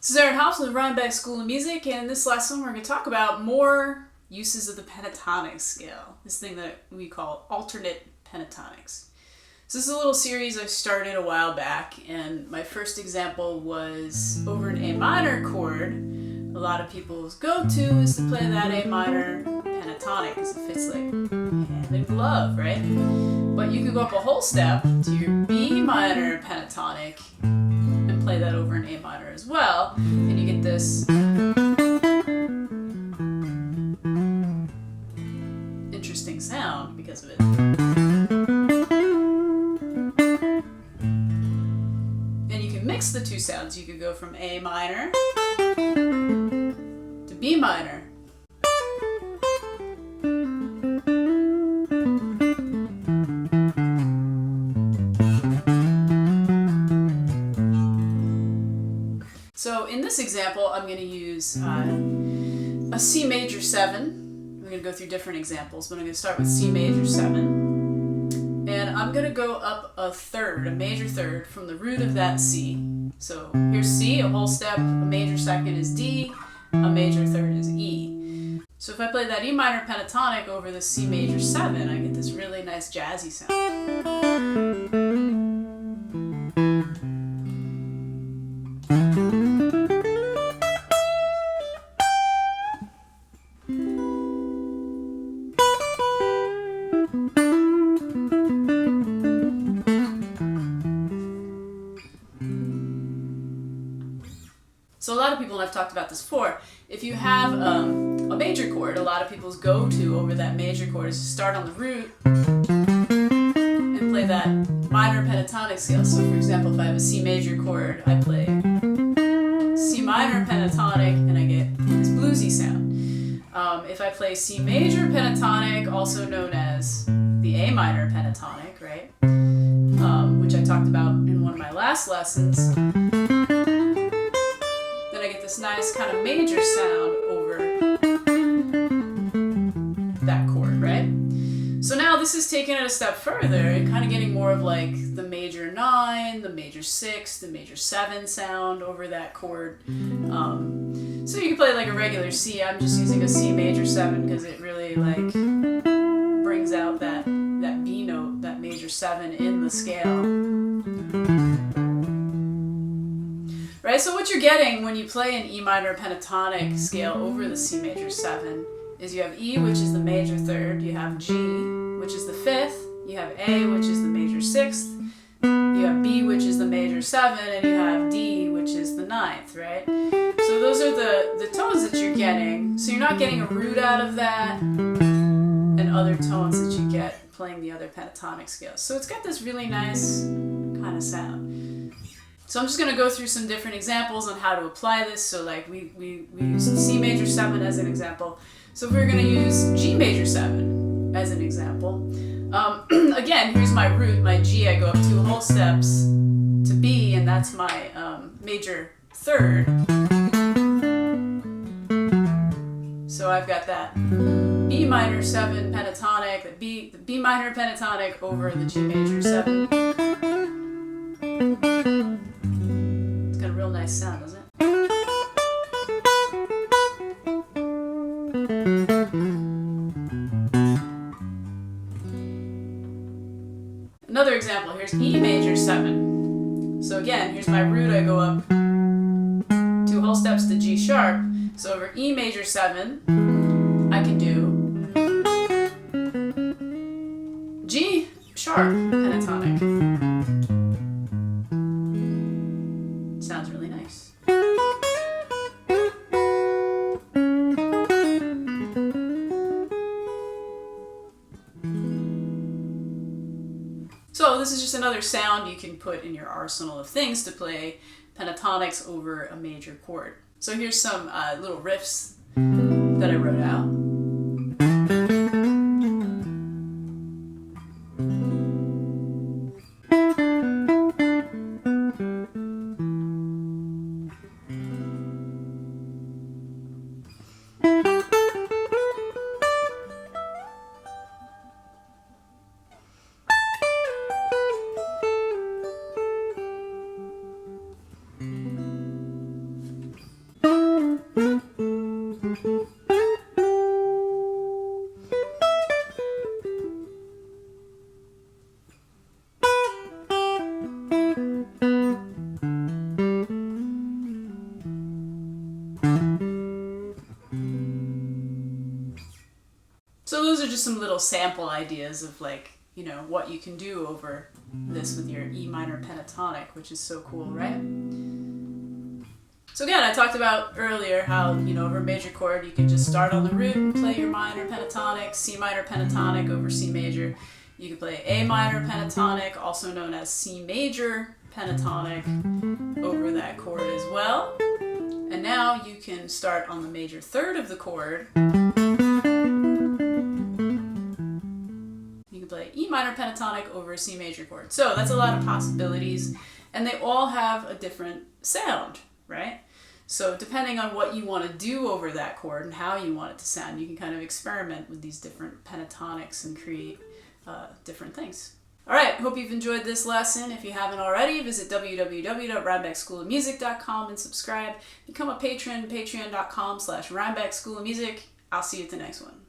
This is Aaron Hobbs with Rhinebeck School of Music, and in this lesson we're going to talk about more uses of the pentatonic scale, this thing that we call alternate pentatonics. So this is a little series I started a while back, and my first example was over an A minor chord. A lot of people's go-to is to play that A minor pentatonic because it fits like hand in glove, right? But you can go up a whole step to your B minor pentatonic and play that over an A minor as well, and you get this interesting sound because of it. And you can mix the two sounds. You could go from A minor to B minor. So in this example, I'm going to use a C Major 7. We're going to go through different examples, but I'm going to start with C Major 7. And I'm going to go up a third, a major third, from the root of that C. So here's C, a whole step, a major second is D, a major third is E. So if I play that E minor pentatonic over the C Major 7, I get this really nice jazzy sound. So a lot of people, and I've talked about this before, if you have a major chord, a lot of people's go-to over that major chord is to start on the root and play that minor pentatonic scale. So for example, if I have a C major chord, I play C minor pentatonic and I get this bluesy sound. If I play C major pentatonic, also known as the A minor pentatonic, right, which I talked about in one of my last lessons, I get this nice kind of major sound over that chord, right? So now this is taking it a step further and kind of getting more of like the major 9, the major 6, the major 7 sound over that chord. So you can play like a regular C. I'm just using a C major 7 because it really like brings out that B note, that major 7 in the scale. Right, so what you're getting when you play an E minor pentatonic scale over the C major 7 is you have E, which is the major third, you have G, which is the 5th, you have A, which is the major 6th, you have B, which is the major 7, and you have D, which is the 9th, right? So those are the tones that you're getting. So you're not getting a root out of that and other tones that you get playing the other pentatonic scales. So it's got this really nice kind of sound. So I'm just going to go through some different examples on how to apply this. So like we used C major 7 as an example. So if we're going to use G major 7 as an example, again, here's my root, my G, I go up 2 whole steps to B, and that's my major third. So I've got that B minor 7 pentatonic, the B minor pentatonic over the G major 7. Real nice sound, doesn't it? Another example, here's E major 7. So again, here's my root, I go up 2 whole steps to G sharp. So over E major 7, I can do G sharp pentatonic. Sounds really nice. So this is just another sound you can put in your arsenal of things to play pentatonics over a major chord. So here's some little riffs that I wrote out. some little sample ideas of like, you know, what you can do over this with your E minor pentatonic, which is so cool, right? So again, I talked about earlier how, you know, over a major chord, you can just start on the root and play your minor pentatonic, C minor pentatonic over C major. You can play A minor pentatonic, also known as C major pentatonic, over that chord as well. And now you can start on the major third of the chord. You can play E minor pentatonic over a C major chord. So that's a lot of possibilities, and they all have a different sound, right? So depending on what you want to do over that chord and how you want it to sound, you can kind of experiment with these different pentatonics and create different things. All right, hope you've enjoyed this lesson. If you haven't already, visit www.rhinebeckschoolofmusic.com and subscribe. Become a patron, patreon.com/Rhinebeck School of Music. I'll see you at the next one.